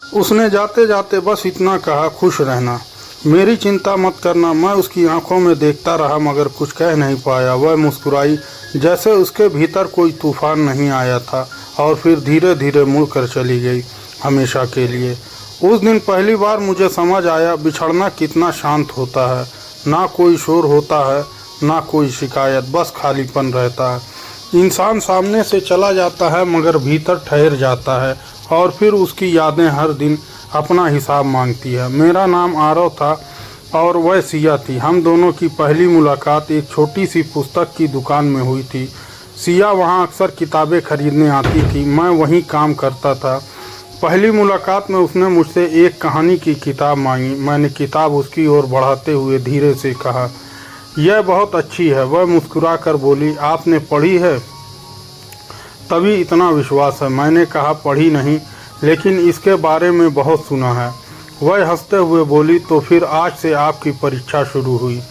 उसने जाते जाते बस इतना कहा, खुश रहना, मेरी चिंता मत करना। मैं उसकी आंखों में देखता रहा मगर कुछ कह नहीं पाया। वह मुस्कुराई जैसे उसके भीतर कोई तूफान नहीं आया था और फिर धीरे धीरे मुड़कर चली गई हमेशा के लिए। उस दिन पहली बार मुझे समझ आया बिछड़ना कितना शांत होता है। ना कोई शोर होता है, ना कोई शिकायत, बस खालीपन रहता है। इंसान सामने से चला जाता है मगर भीतर ठहर जाता है और फिर उसकी यादें हर दिन अपना हिसाब मांगती है। मेरा नाम आरव था और वह सिया थी। हम दोनों की पहली मुलाकात एक छोटी सी पुस्तक की दुकान में हुई थी। सिया वहाँ अक्सर किताबें खरीदने आती थी, मैं वहीं काम करता था। पहली मुलाकात में उसने मुझसे एक कहानी की किताब मांगी। मैंने किताब उसकी ओर बढ़ाते हुए धीरे से कहा, यह बहुत अच्छी है। वह मुस्कुरा कर बोली, आपने पढ़ी है? तभी इतना विश्वास है। मैंने कहा, पढ़ी नहीं, लेकिन इसके बारे में बहुत सुना है। वह हंसते हुए बोली, तो फिर आज से आपकी परीक्षा शुरू हुई।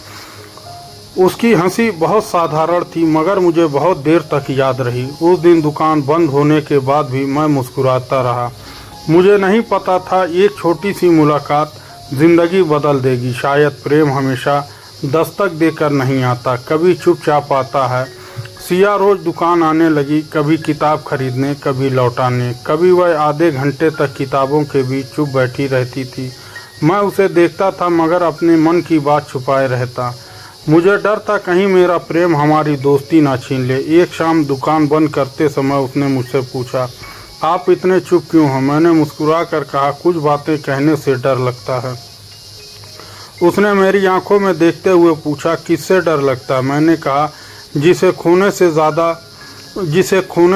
उसकी हंसी बहुत साधारण थी मगर मुझे बहुत देर तक याद रही। उस दिन दुकान बंद होने के बाद भी मैं मुस्कुराता रहा। मुझे नहीं पता था एक छोटी सी मुलाकात जिंदगी बदल देगी। शायद प्रेम हमेशा दस्तक देकर नहीं आता, कभी चुपचाप आता है। सिया रोज दुकान आने लगी, कभी किताब खरीदने, कभी लौटाने। कभी वह आधे घंटे तक किताबों के बीच चुप बैठी रहती थी। मैं उसे देखता था मगर अपने मन की बात छुपाए रहता। मुझे डर था कहीं मेरा प्रेम हमारी दोस्ती ना छीन ले। एक शाम दुकान बंद करते समय उसने मुझसे पूछा, आप इतने चुप क्यों हो? मैंने मुस्कुरा कर कहा, कुछ बातें कहने से डर लगता है। उसने मेरी आंखों में देखते हुए पूछा, किससे डर लगता है? मैंने कहा, जिसे खोने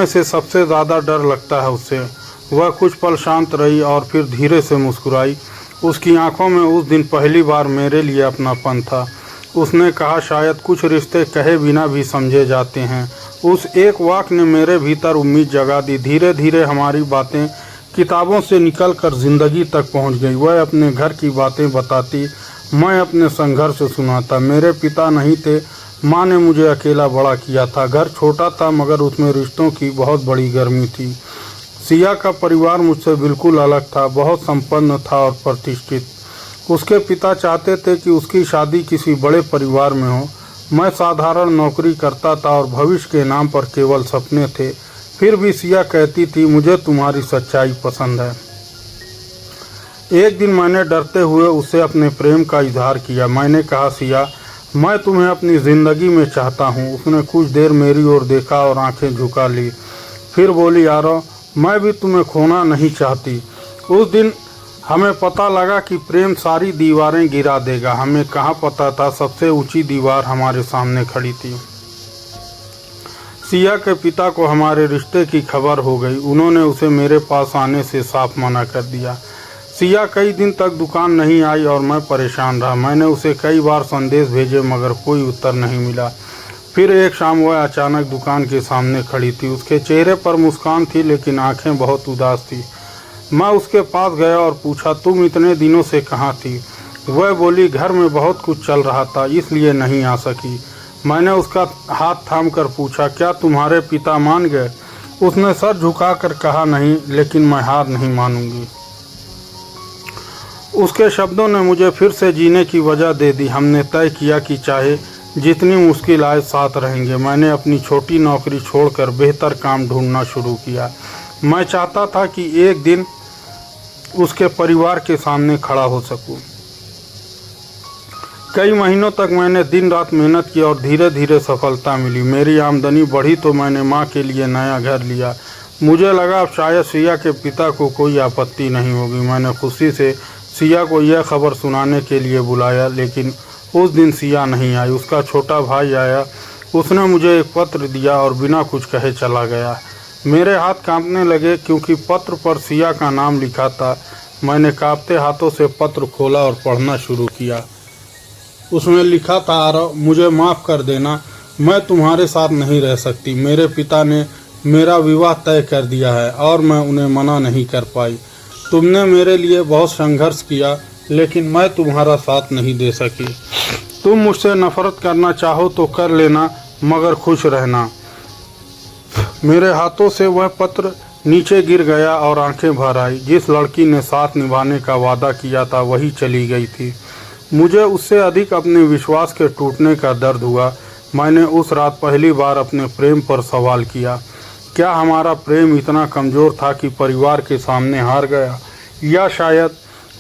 से सबसे ज़्यादा डर लगता है उससे। वह कुछ पल शांत रही और फिर धीरे से मुस्कुराई। उसकी आंखों में उस दिन पहली बार मेरे लिए अपनापन था। उसने कहा, शायद कुछ रिश्ते कहे बिना भी समझे जाते हैं। उस एक वाक्य ने मेरे भीतर उम्मीद जगा दी। धीरे धीरे हमारी बातें किताबों से निकलकर जिंदगी तक पहुंच गई। वह अपने घर की बातें बताती, मैं अपने संघर्ष सुनाता। मेरे पिता नहीं थे, माँ ने मुझे अकेला बड़ा किया था। घर छोटा था मगर उसमें रिश्तों की बहुत बड़ी गर्मी थी। सिया का परिवार मुझसे बिल्कुल अलग था, बहुत संपन्न था और प्रतिष्ठित। उसके पिता चाहते थे कि उसकी शादी किसी बड़े परिवार में हो। मैं साधारण नौकरी करता था और भविष्य के नाम पर केवल सपने थे। फिर भी सिया कहती थी, मुझे तुम्हारी सच्चाई पसंद है। एक दिन मैंने डरते हुए उससे अपने प्रेम का इजहार किया। मैंने कहा, सिया, मैं तुम्हें अपनी ज़िंदगी में चाहता हूँ। उसने कुछ देर मेरी ओर देखा और आंखें झुका ली। फिर बोली, आरव, मैं भी तुम्हें खोना नहीं चाहती। उस दिन हमें पता लगा कि प्रेम सारी दीवारें गिरा देगा। हमें कहाँ पता था सबसे ऊंची दीवार हमारे सामने खड़ी थी। सिया के पिता को हमारे रिश्ते की खबर हो गई। उन्होंने उसे मेरे पास आने से साफ मना कर दिया। सिया कई दिन तक दुकान नहीं आई और मैं परेशान रहा। मैंने उसे कई बार संदेश भेजे मगर कोई उत्तर नहीं मिला। फिर एक शाम वह अचानक दुकान के सामने खड़ी थी। उसके चेहरे पर मुस्कान थी लेकिन आंखें बहुत उदास थी। मैं उसके पास गया और पूछा, तुम इतने दिनों से कहाँ थी? वह बोली, घर में बहुत कुछ चल रहा था इसलिए नहीं आ सकी। मैंने उसका हाथ थामकर पूछा, क्या तुम्हारे पिता मान गए? उसने सर झुकाकर कहा, नहीं, लेकिन मैं हार नहीं मानूंगी। उसके शब्दों ने मुझे फिर से जीने की वजह दे दी। हमने तय किया कि चाहे जितनी मुश्किल आए साथ रहेंगे। मैंने अपनी छोटी नौकरी छोड़कर बेहतर काम ढूंढना शुरू किया। मैं चाहता था कि एक दिन उसके परिवार के सामने खड़ा हो सकूं। कई महीनों तक मैंने दिन रात मेहनत की और धीरे धीरे सफलता मिली। मेरी आमदनी बढ़ी तो मैंने माँ के लिए नया घर लिया। मुझे लगा अब शायद सिया के पिता को कोई आपत्ति नहीं होगी। मैंने खुशी से सिया को यह खबर सुनाने के लिए बुलाया, लेकिन उस दिन सिया नहीं आई। उसका छोटा भाई आया। उसने मुझे एक पत्र दिया और बिना कुछ कहे चला गया। मेरे हाथ कांपने लगे क्योंकि पत्र पर सिया का नाम लिखा था। मैंने कांपते हाथों से पत्र खोला और पढ़ना शुरू किया। उसमें लिखा था, आरव, मुझे माफ़ कर देना, मैं तुम्हारे साथ नहीं रह सकती। मेरे पिता ने मेरा विवाह तय कर दिया है और मैं उन्हें मना नहीं कर पाई। तुमने मेरे लिए बहुत संघर्ष किया लेकिन मैं तुम्हारा साथ नहीं दे सकी। तुम मुझसे नफरत करना चाहो तो कर लेना मगर खुश रहना। मेरे हाथों से वह पत्र नीचे गिर गया और आंखें भर आई। जिस लड़की ने साथ निभाने का वादा किया था वही चली गई थी। मुझे उससे अधिक अपने विश्वास के टूटने का दर्द हुआ। मैंने उस रात पहली बार अपने प्रेम पर सवाल किया, क्या हमारा प्रेम इतना कमज़ोर था कि परिवार के सामने हार गया, या शायद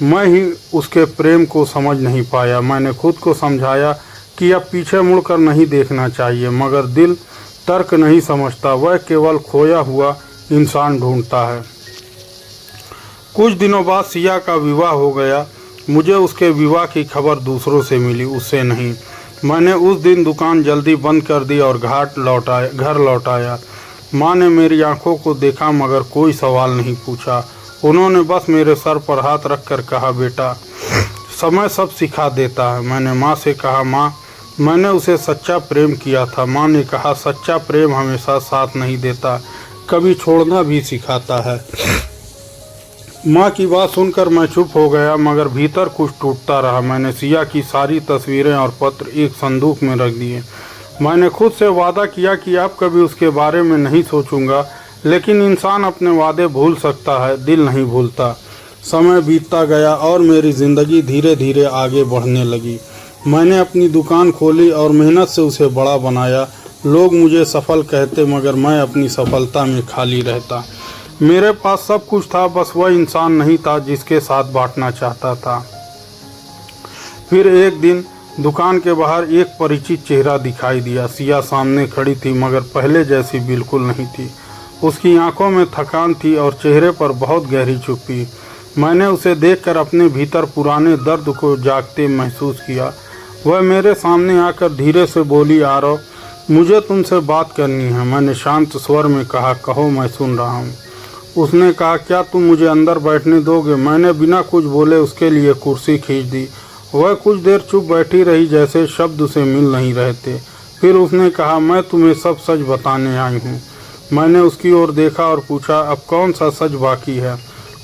मैं ही उसके प्रेम को समझ नहीं पाया। मैंने खुद को समझाया कि अब पीछे मुड़कर नहीं देखना चाहिए, मगर दिल तर्क नहीं समझता, वह केवल खोया हुआ इंसान ढूंढता है। कुछ दिनों बाद सिया का विवाह हो गया। मुझे उसके विवाह की खबर दूसरों से मिली, उससे नहीं। मैंने उस दिन दुकान जल्दी बंद कर दी और घर लौट आया। माँ ने मेरी आंखों को देखा मगर कोई सवाल नहीं पूछा। उन्होंने बस मेरे सर पर हाथ रखकर कहा, बेटा समय सब सिखा देता है। मैंने माँ से कहा, माँ मैंने उसे सच्चा प्रेम किया था। माँ ने कहा, सच्चा प्रेम हमेशा साथ नहीं देता, कभी छोड़ना भी सिखाता है। माँ की बात सुनकर मैं चुप हो गया, मगर भीतर कुछ टूटता रहा। मैंने सिया की सारी तस्वीरें और पत्र एक संदूक में रख दिए। मैंने खुद से वादा किया कि अब कभी उसके बारे में नहीं सोचूंगा, लेकिन इंसान अपने वादे भूल सकता है, दिल नहीं भूलता। समय बीतता गया और मेरी ज़िंदगी धीरे धीरे आगे बढ़ने लगी। मैंने अपनी दुकान खोली और मेहनत से उसे बड़ा बनाया। लोग मुझे सफल कहते, मगर मैं अपनी सफलता में खाली रहता। मेरे पास सब कुछ था, बस वह इंसान नहीं था जिसके साथ बांटना चाहता था। फिर एक दिन दुकान के बाहर एक परिचित चेहरा दिखाई दिया। सिया सामने खड़ी थी, मगर पहले जैसी बिल्कुल नहीं थी। उसकी आंखों में थकान थी और चेहरे पर बहुत गहरी चुप्पी। मैंने उसे देखकर अपने भीतर पुराने दर्द को जागते महसूस किया। वह मेरे सामने आकर धीरे से बोली, आरव मुझे तुमसे बात करनी है। मैंने शांत स्वर में कहा, कहो मैं सुन रहा हूँ। उसने कहा, क्या तुम मुझे अंदर बैठने दोगे? मैंने बिना कुछ बोले उसके लिए कुर्सी खींच दी। वह कुछ देर चुप बैठी रही, जैसे शब्द उसे मिल नहीं रहे थे। फिर उसने कहा, मैं तुम्हें सब सच बताने आई हूँ। मैंने उसकी ओर देखा और पूछा, अब कौन सा सच बाकी है?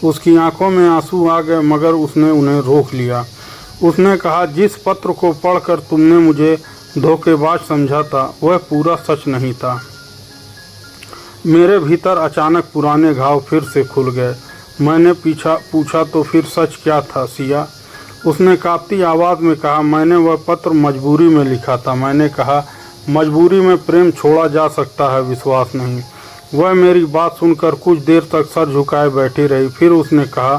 उसकी आंखों में आंसू आ गए, मगर उसने उन्हें रोक लिया। उसने कहा, जिस पत्र को पढ़कर तुमने मुझे धोखेबाज समझा था वह पूरा सच नहीं था। मेरे भीतर अचानक पुराने घाव फिर से खुल गए। मैंने पूछा तो फिर सच क्या था सिया? उसने कांपती आवाज़ में कहा, मैंने वह पत्र मजबूरी में लिखा था। मैंने कहा, मजबूरी में प्रेम छोड़ा जा सकता है, विश्वास नहीं। वह मेरी बात सुनकर कुछ देर तक सर झुकाए बैठी रही। फिर उसने कहा,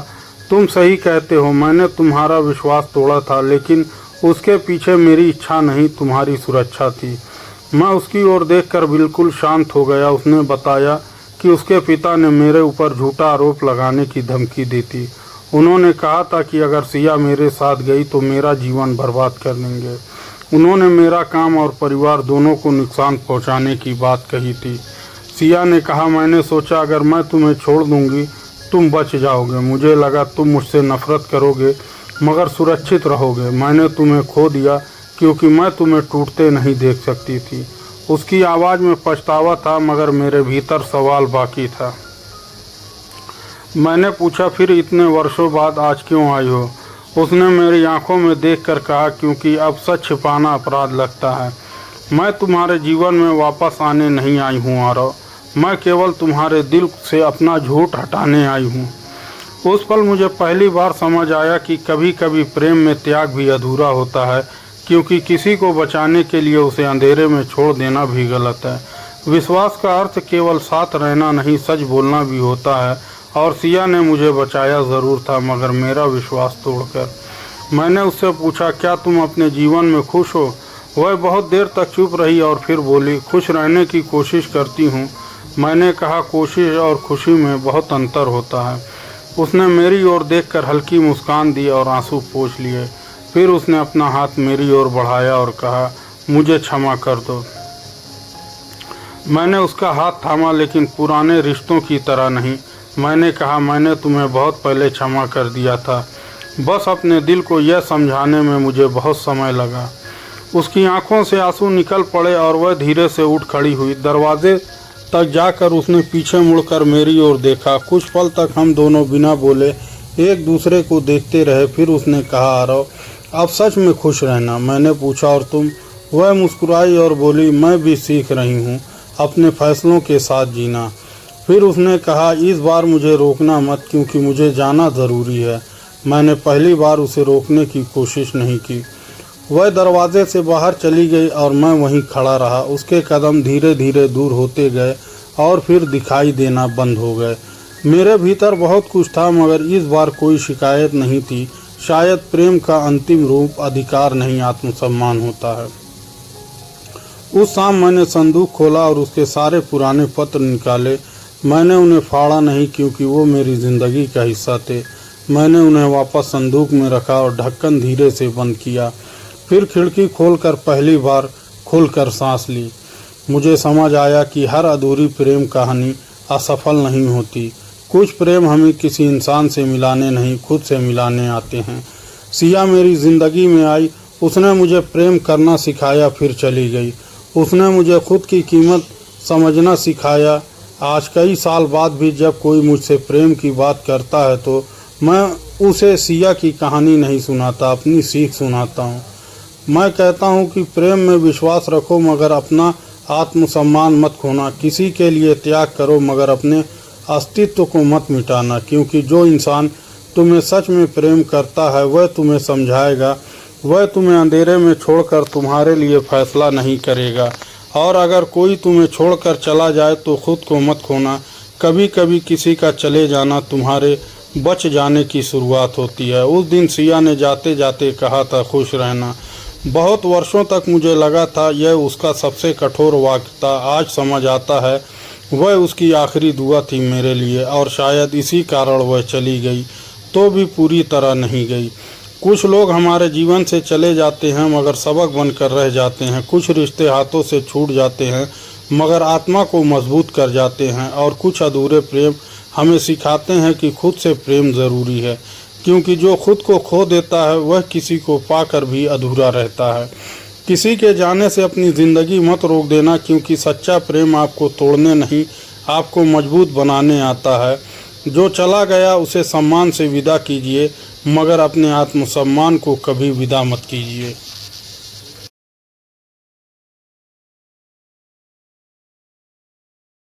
तुम सही कहते हो, मैंने तुम्हारा विश्वास तोड़ा था, लेकिन उसके पीछे मेरी इच्छा नहीं, तुम्हारी सुरक्षा थी। मैं उसकी ओर देखकर बिल्कुल शांत हो गया। उसने बताया कि उसके पिता ने मेरे ऊपर झूठा आरोप लगाने की धमकी दी थी। उन्होंने कहा था कि अगर सिया मेरे साथ गई तो मेरा जीवन बर्बाद कर देंगे। उन्होंने मेरा काम और परिवार दोनों को नुकसान पहुंचाने की बात कही थी। सिया ने कहा, मैंने सोचा अगर मैं तुम्हें छोड़ दूंगी तुम बच जाओगे। मुझे लगा तुम मुझसे नफरत करोगे मगर सुरक्षित रहोगे। मैंने तुम्हें खो दिया क्योंकि मैं तुम्हें टूटते नहीं देख सकती थी। उसकी आवाज़ में पछतावा था, मगर मेरे भीतर सवाल बाकी था। मैंने पूछा, फिर इतने वर्षों बाद आज क्यों आई हो? उसने मेरी आंखों में देखकर कहा, क्योंकि अब सच छिपाना अपराध लगता है। मैं तुम्हारे जीवन में वापस आने नहीं आई हूँ आरव, मैं केवल तुम्हारे दिल से अपना झूठ हटाने आई हूँ। उस पल मुझे पहली बार समझ आया कि कभी कभी प्रेम में त्याग भी अधूरा होता है, क्योंकि किसी को बचाने के लिए उसे अंधेरे में छोड़ देना भी गलत है। विश्वास का अर्थ केवल साथ रहना नहीं, सच बोलना भी होता है। और सिया ने मुझे बचाया ज़रूर था, मगर मेरा विश्वास तोड़कर। मैंने उससे पूछा, क्या तुम अपने जीवन में खुश हो? वह बहुत देर तक चुप रही और फिर बोली, खुश रहने की कोशिश करती हूँ। मैंने कहा, कोशिश और खुशी में बहुत अंतर होता है। उसने मेरी ओर देखकर हल्की मुस्कान दी और आंसू पोंछ लिए। फिर उसने अपना हाथ मेरी ओर बढ़ाया और कहा, मुझे क्षमा कर दो। मैंने उसका हाथ थामा, लेकिन पुराने रिश्तों की तरह नहीं। मैंने कहा, मैंने तुम्हें बहुत पहले क्षमा कर दिया था, बस अपने दिल को यह समझाने में मुझे बहुत समय लगा। उसकी आंखों से आंसू निकल पड़े और वह धीरे से उठ खड़ी हुई। दरवाजे तक जाकर उसने पीछे मुड़कर मेरी ओर देखा। कुछ पल तक हम दोनों बिना बोले एक दूसरे को देखते रहे। फिर उसने कहा, आरव अब सच में खुश रहना। मैंने पूछा, और तुम? वह मुस्कुराई और बोली, मैं भी सीख रही हूँ अपने फैसलों के साथ जीना। फिर उसने कहा, इस बार मुझे रोकना मत क्योंकि मुझे जाना ज़रूरी है। मैंने पहली बार उसे रोकने की कोशिश नहीं की। वह दरवाजे से बाहर चली गई और मैं वहीं खड़ा रहा। उसके कदम धीरे धीरे दूर होते गए और फिर दिखाई देना बंद हो गए। मेरे भीतर बहुत कुछ था मगर इस बार कोई शिकायत नहीं थी। शायद प्रेम का अंतिम रूप अधिकार नहीं, आत्मसम्मान होता है। उस शाम मैंने संदूक खोला और उसके सारे पुराने पत्र निकाले। मैंने उन्हें फाड़ा नहीं क्योंकि वो मेरी ज़िंदगी का हिस्सा थे। मैंने उन्हें वापस संदूक में रखा और ढक्कन धीरे से बंद किया। फिर खिड़की खोलकर पहली बार खुलकर सांस ली। मुझे समझ आया कि हर अधूरी प्रेम कहानी असफल नहीं होती। कुछ प्रेम हमें किसी इंसान से मिलाने नहीं, खुद से मिलाने आते हैं। सिया मेरी ज़िंदगी में आई। उसने मुझे प्रेम करना सिखाया, फिर चली गई। उसने मुझे खुद की कीमत समझना सिखाया। आज कई साल बाद भी जब कोई मुझसे प्रेम की बात करता है तो मैं उसे सिया की कहानी नहीं सुनाता, अपनी सीख सुनाता हूँ। मैं कहता हूँ कि प्रेम में विश्वास रखो मगर अपना आत्मसम्मान मत खोना। किसी के लिए त्याग करो मगर अपने अस्तित्व को मत मिटाना, क्योंकि जो इंसान तुम्हें सच में प्रेम करता है वह तुम्हें समझाएगा। वह तुम्हें अंधेरे में छोड़कर तुम्हारे लिए फैसला नहीं करेगा। और अगर कोई तुम्हें छोड़कर चला जाए तो खुद को मत खोना। कभी कभी किसी का चले जाना तुम्हारे बच जाने की शुरुआत होती है। उस दिन सिया ने जाते जाते कहा था, खुश रहना। बहुत वर्षों तक मुझे लगा था यह उसका सबसे कठोर वाक्य था। आज समझ आता है वह उसकी आखिरी दुआ थी मेरे लिए, और शायद इसी कारण वह चली गई तो भी पूरी तरह नहीं गई। कुछ लोग हमारे जीवन से चले जाते हैं मगर सबक बनकर रह जाते हैं। कुछ रिश्ते हाथों से छूट जाते हैं मगर आत्मा को मजबूत कर जाते हैं। और कुछ अधूरे प्रेम हमें सिखाते हैं कि खुद से प्रेम ज़रूरी है, क्योंकि जो खुद को खो देता है वह किसी को पाकर भी अधूरा रहता है। किसी के जाने से अपनी ज़िंदगी मत रोक देना, क्योंकि सच्चा प्रेम आपको तोड़ने नहीं, आपको मजबूत बनाने आता है। जो चला गया उसे सम्मान से विदा कीजिए मगर अपने आत्मसम्मान को कभी विदा मत कीजिए।